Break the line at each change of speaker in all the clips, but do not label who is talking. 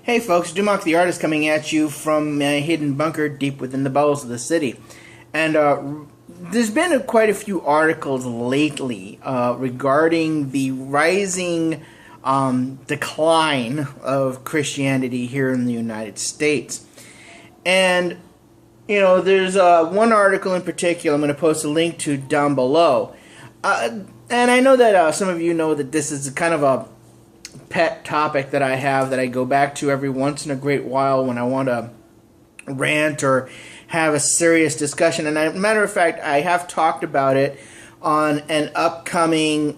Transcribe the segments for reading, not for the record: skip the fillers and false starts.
Hey folks, Dumock the Artist coming at you from a hidden bunker deep within the bowels of the city. And there's been quite a few articles lately regarding the rising decline of Christianity here in the United States. And, you know, there's one article in particular I'm going to post a link to down below. And I know that some of you know that this is kind of a pet topic that I have that I go back to every once in a great while when I want to rant or have a serious discussion. And as a matter of fact, I have talked about it on an upcoming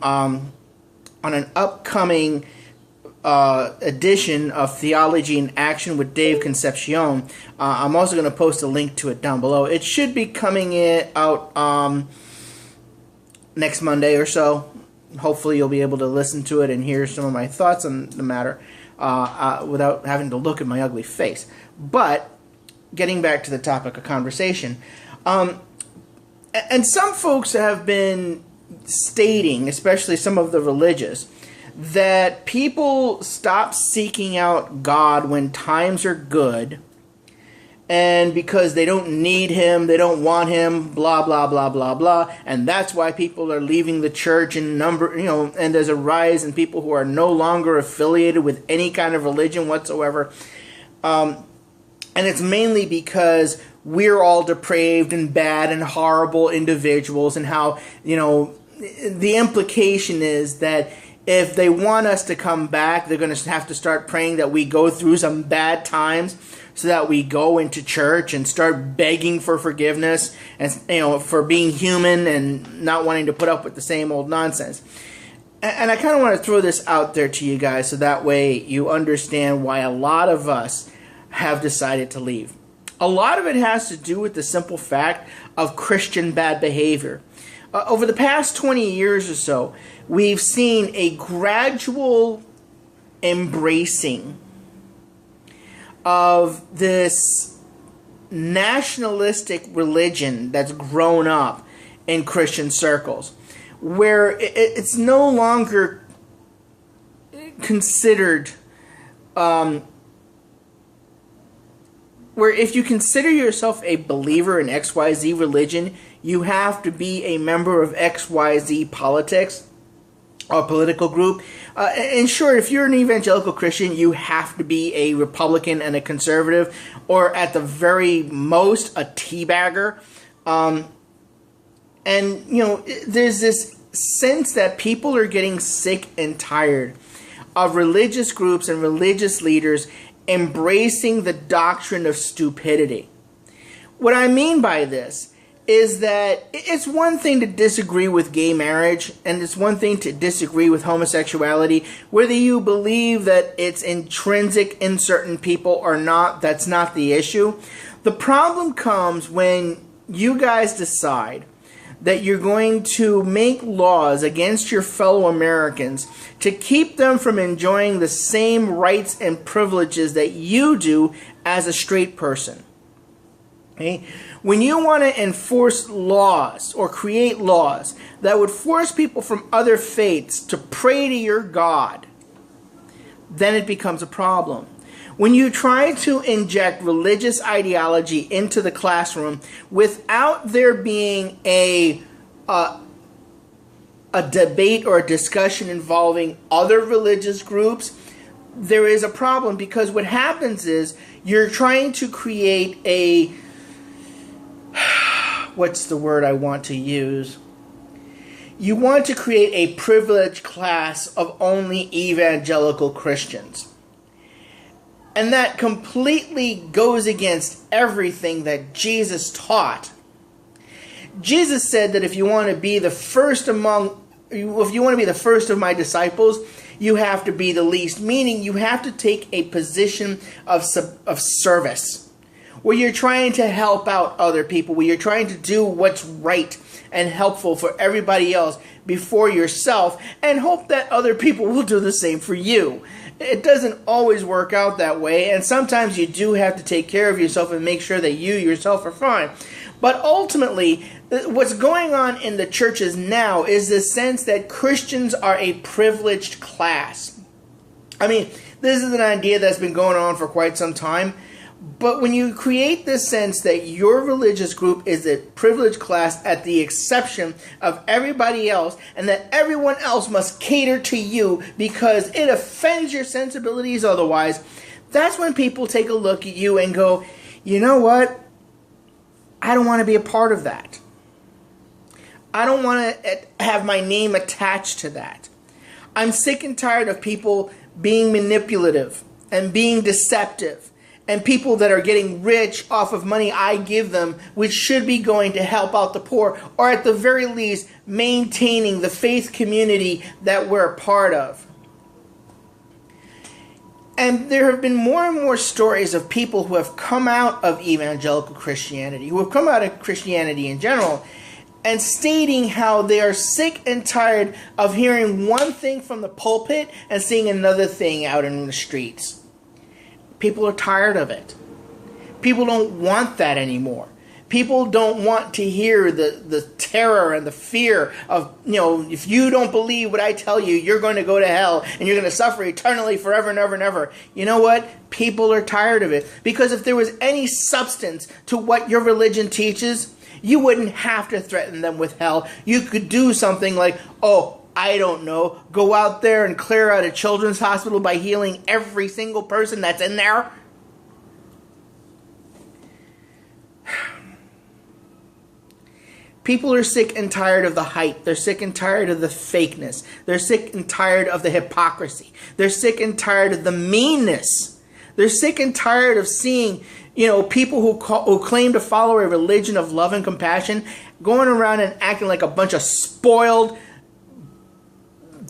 edition of Theology in Action with Dave Concepcion. I'm also going to post a link to it down below. It should be coming out next Monday or so. Hopefully you'll be able to listen to it and hear some of my thoughts on the matter without having to look at my ugly face. But getting back to the topic of conversation, and some folks have been stating, especially some of the religious, that people stop seeking out God when times are good, and because they don't need him, they don't want him, blah, blah, blah, blah, blah. And that's why people are leaving the church in number, you know, and there's a rise in people who are no longer affiliated with any kind of religion whatsoever. And it's mainly because we're all depraved and bad and horrible individuals, and how, you know, the implication is that if they want us to come back, they're going to have to start praying that we go through some bad times, so that we go into church and start begging for forgiveness, and, you know, for being human and not wanting to put up with the same old nonsense. And I kind of want to throw this out there to you guys so that way you understand why a lot of us have decided to leave. A lot of it has to do with the simple fact of Christian bad behavior. Over the past 20 years or so, we've seen a gradual embracing of this nationalistic religion that's grown up in Christian circles, where it's no longer considered, where if you consider yourself a believer in XYZ religion, you have to be a member of XYZ politics or political group. In short, if you're an evangelical Christian, you have to be a Republican and a conservative, or at the very most, a teabagger. And, you know, there's this sense that people are getting sick and tired of religious groups and religious leaders embracing the doctrine of stupidity. What I mean by this is that it's one thing to disagree with gay marriage, and it's one thing to disagree with homosexuality. Whether you believe that it's intrinsic in certain people or not, that's not the issue. The problem comes when you guys decide that you're going to make laws against your fellow Americans to keep them from enjoying the same rights and privileges that you do as a straight person. Okay? When you want to enforce laws or create laws that would force people from other faiths to pray to your God, then it becomes a problem. When you try to inject religious ideology into the classroom without there being a debate or a discussion involving other religious groups, there is a problem, because what happens is you're trying to create a, what's the word I want to use? You want to create a privileged class of only evangelical Christians. And that completely goes against everything that Jesus taught. Jesus said that if you want to be the first of my disciples, you have to be the least, meaning you have to take a position of service, where you're trying to help out other people, where you're trying to do what's right and helpful for everybody else before yourself, and hope that other people will do the same for you. It doesn't always work out that way, and sometimes you do have to take care of yourself and make sure that you yourself are fine. But ultimately, what's going on in the churches now is the sense that Christians are a privileged class. I mean, This is an idea that's been going on for quite some time. But when you create this sense that your religious group is a privileged class at the exception of everybody else, and that everyone else must cater to you because it offends your sensibilities otherwise, that's when people take a look at you and go, you know what? I don't want to be a part of that. I don't want to have my name attached to that. I'm sick and tired of people being manipulative and being deceptive, and people that are getting rich off of money I give them, which should be going to help out the poor, or at the very least maintaining the faith community that we're a part of. And there have been more and more stories of people who have come out of evangelical Christianity, who have come out of Christianity in general, and stating how they are sick and tired of hearing one thing from the pulpit and seeing another thing out in the streets. People are tired of it. People don't want that anymore. People don't want to hear the terror and the fear of, if you don't believe what I tell you, you're going to go to hell and you're going to suffer eternally forever and ever and ever. You know what? People are tired of it. Because if there was any substance to what your religion teaches, you wouldn't have to threaten them with hell. You could do something like, I don't know, go out there and clear out a children's hospital by healing every single person that's in there. People are sick and tired of the hype. They're sick and tired of the fakeness. They're sick and tired of the hypocrisy. They're sick and tired of the meanness. They're sick and tired of seeing, people who claim to follow a religion of love and compassion going around and acting like a bunch of spoiled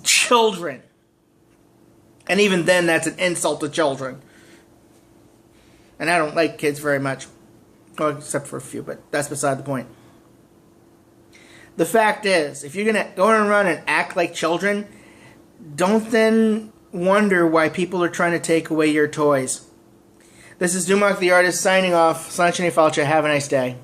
children. And even then, that's an insult to children. And I don't like kids very much. Well, except for a few, but that's beside the point. The fact is, if you're going to go around and act like children, don't then wonder why people are trying to take away your toys. This is Dumark the Artist signing off. Sanchini Falcha. Have a nice day.